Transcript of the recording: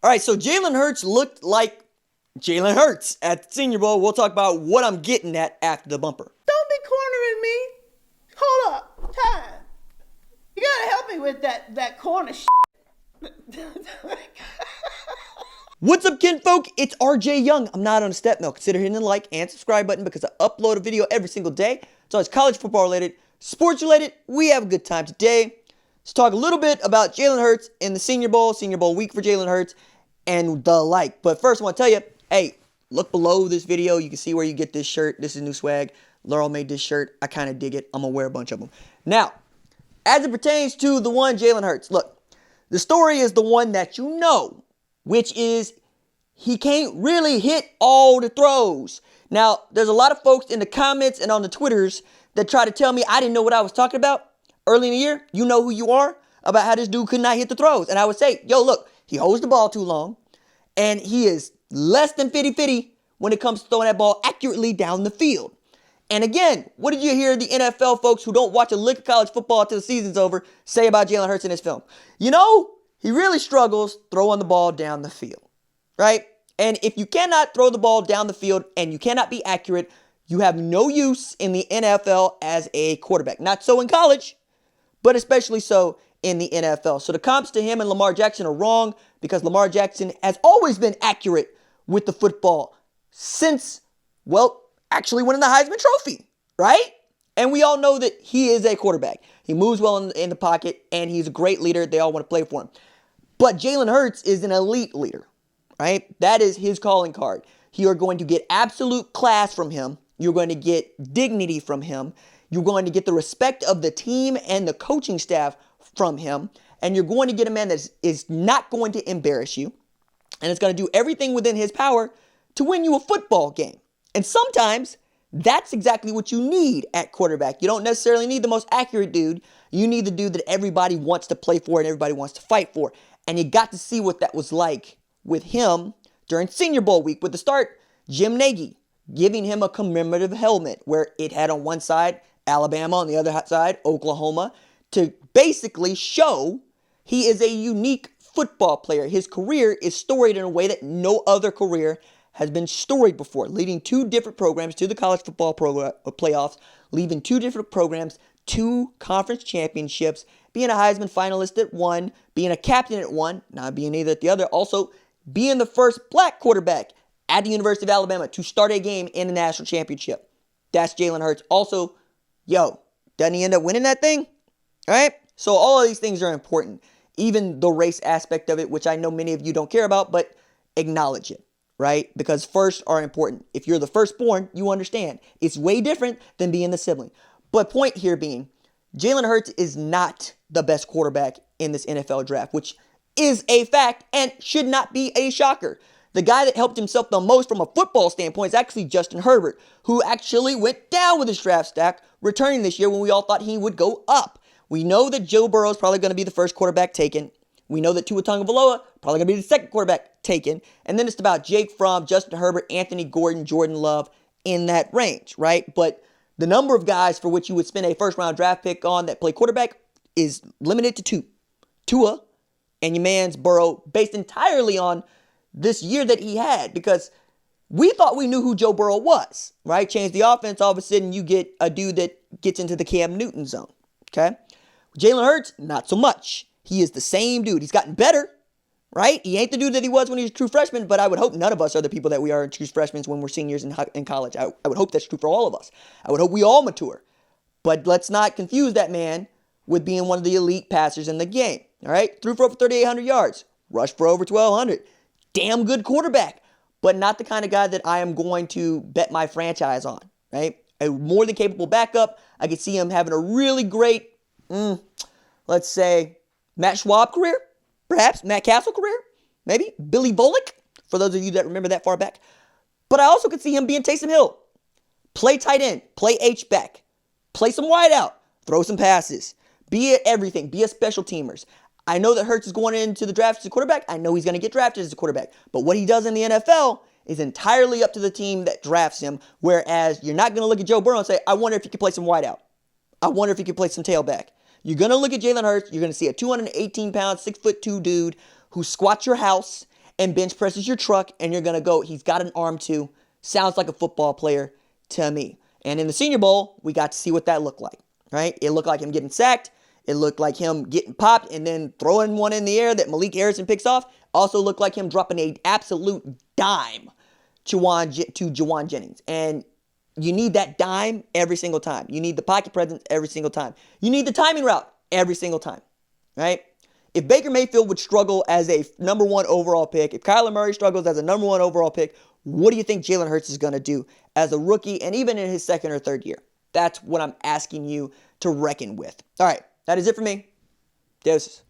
All right, so Jalen Hurts looked like Jalen Hurts at the Senior Bowl. We'll talk about what I'm getting at after the bumper. Don't be cornering me. Hold up. Time. You gotta help me with that corner What's up, kinfolk? It's RJ Young. I'm not on a step mill. Consider hitting the like and subscribe button because I upload a video every single day. It's always college football related, sports related. We have a good time today. Let's talk a little bit about Jalen Hurts in the Senior Bowl week for Jalen Hurts, and the like. But first, I want to tell you, hey, look below this video. You can see where you get this shirt. This is new swag. Laurel made this shirt. I kind of dig it. I'm going to wear a bunch of them. Now, as it pertains to the one Jalen Hurts, look, the story is the one that you know, which is he can't really hit all the throws. Now, there's a lot of folks in the comments and on the Twitters that try to tell me I didn't know what I was talking about early in the year. You know who you are about how this dude could not hit the throws. And I would say, yo, look, he holds the ball too long, and he is less than 50-50 when it comes to throwing that ball accurately down the field. And again, what did you hear the NFL folks who don't watch a lick of college football until the season's over say about Jalen Hurts in his film? You know, he really struggles throwing the ball down the field, right? And if you cannot throw the ball down the field and you cannot be accurate, you have no use in the NFL as a quarterback. Not so in college, but especially so in the NFL. So the comps to him and Lamar Jackson are wrong because Lamar Jackson has always been accurate with the football since, well, actually winning the Heisman Trophy, right? And we all know that he is a quarterback. He moves well in the pocket, and he's a great leader. They all want to play for him. But Jalen Hurts is an elite leader, right? That is his calling card. You are going to get absolute class from him. You're going to get dignity from him. You're going to get the respect of the team and the coaching staff from him. And you're going to get a man that is not going to embarrass you. And is going to do everything within his power to win you a football game. And sometimes that's exactly what you need at quarterback. You don't necessarily need the most accurate dude. You need the dude that everybody wants to play for and everybody wants to fight for. And you got to see what that was like with him during Senior Bowl week. With the start, Jim Nagy giving him a commemorative helmet where it had on one side Alabama, on the other side Oklahoma, to basically show he is a unique football player. His career is storied in a way that no other career has been storied before, leading two different programs to the college football playoffs, leaving two different programs to conference championships, being a Heisman finalist at one, being a captain at one, not being either at the other, also being the first black quarterback at the University of Alabama to start a game in the national championship. That's Jalen Hurts. Also, doesn't he end up winning that thing? All right? So all of these things are important. Even the race aspect of it, which I know many of you don't care about, but acknowledge it. Right? Because first are important. If you're the firstborn, you understand. It's way different than being the sibling. But point here being, Jalen Hurts is not the best quarterback in this NFL draft, which is a fact and should not be a shocker. The guy that helped himself the most from a football standpoint is actually Justin Herbert, who actually went down with his draft stack, returning this year when we all thought he would go up. We know that Joe Burrow is probably going to be the first quarterback taken. We know that Tua Tagovailoa probably going to be the second quarterback taken. And then it's about Jake Fromm, Justin Herbert, Anthony Gordon, Jordan Love in that range, right? But the number of guys for which you would spend a first-round draft pick on that play quarterback is limited to two. Tua and your man's Burrow, based entirely on this year that he had, because we thought we knew who Joe Burrow was, right? Change the offense, all of a sudden you get a dude that gets into the Cam Newton zone, okay? Jalen Hurts, not so much. He is the same dude. He's gotten better, right? He ain't the dude that he was when he was a true freshman, but I would hope none of us are the people that we are in true freshmen when we're seniors in college. I would hope that's true for all of us. I would hope we all mature. But let's not confuse that man with being one of the elite passers in the game, all right? Threw for over 3,800 yards, rushed for over 1,200. Damn good quarterback, but not the kind of guy that I am going to bet my franchise on, right? A more than capable backup. I could see him having a really great, let's say, Matt Schwab career, perhaps Matt Castle career, maybe Billy Bullock, for those of you that remember that far back. But I also could see him being Taysom Hill. Play tight end, play H-back, play some wide out, throw some passes, be it everything, be a special teamers. I know that Hurts is going into the draft as a quarterback. I know he's going to get drafted as a quarterback. But what he does in the NFL is entirely up to the team that drafts him, whereas you're not going to look at Joe Burrow and say, I wonder if he could play some wide out. I wonder if he could play some tailback. You're going to look at Jalen Hurts. You're going to see a 218-pound, 6'2" dude who squats your house and bench presses your truck, and you're going to go, he's got an arm too. Sounds like a football player to me. And in the Senior Bowl, we got to see what that looked like, right? It looked like him getting sacked. It looked like him getting popped and then throwing one in the air that Malik Harrison picks off. Also looked like him dropping an absolute dime to Juwan Jennings. And you need that dime every single time. You need the pocket presence every single time. You need the timing route every single time, right? If Baker Mayfield would struggle as a number 1 overall pick, if Kyler Murray struggles as a number 1 overall pick, what do you think Jalen Hurts is going to do as a rookie and even in his second or third year? That's what I'm asking you to reckon with. All right, that is it for me. Deuces.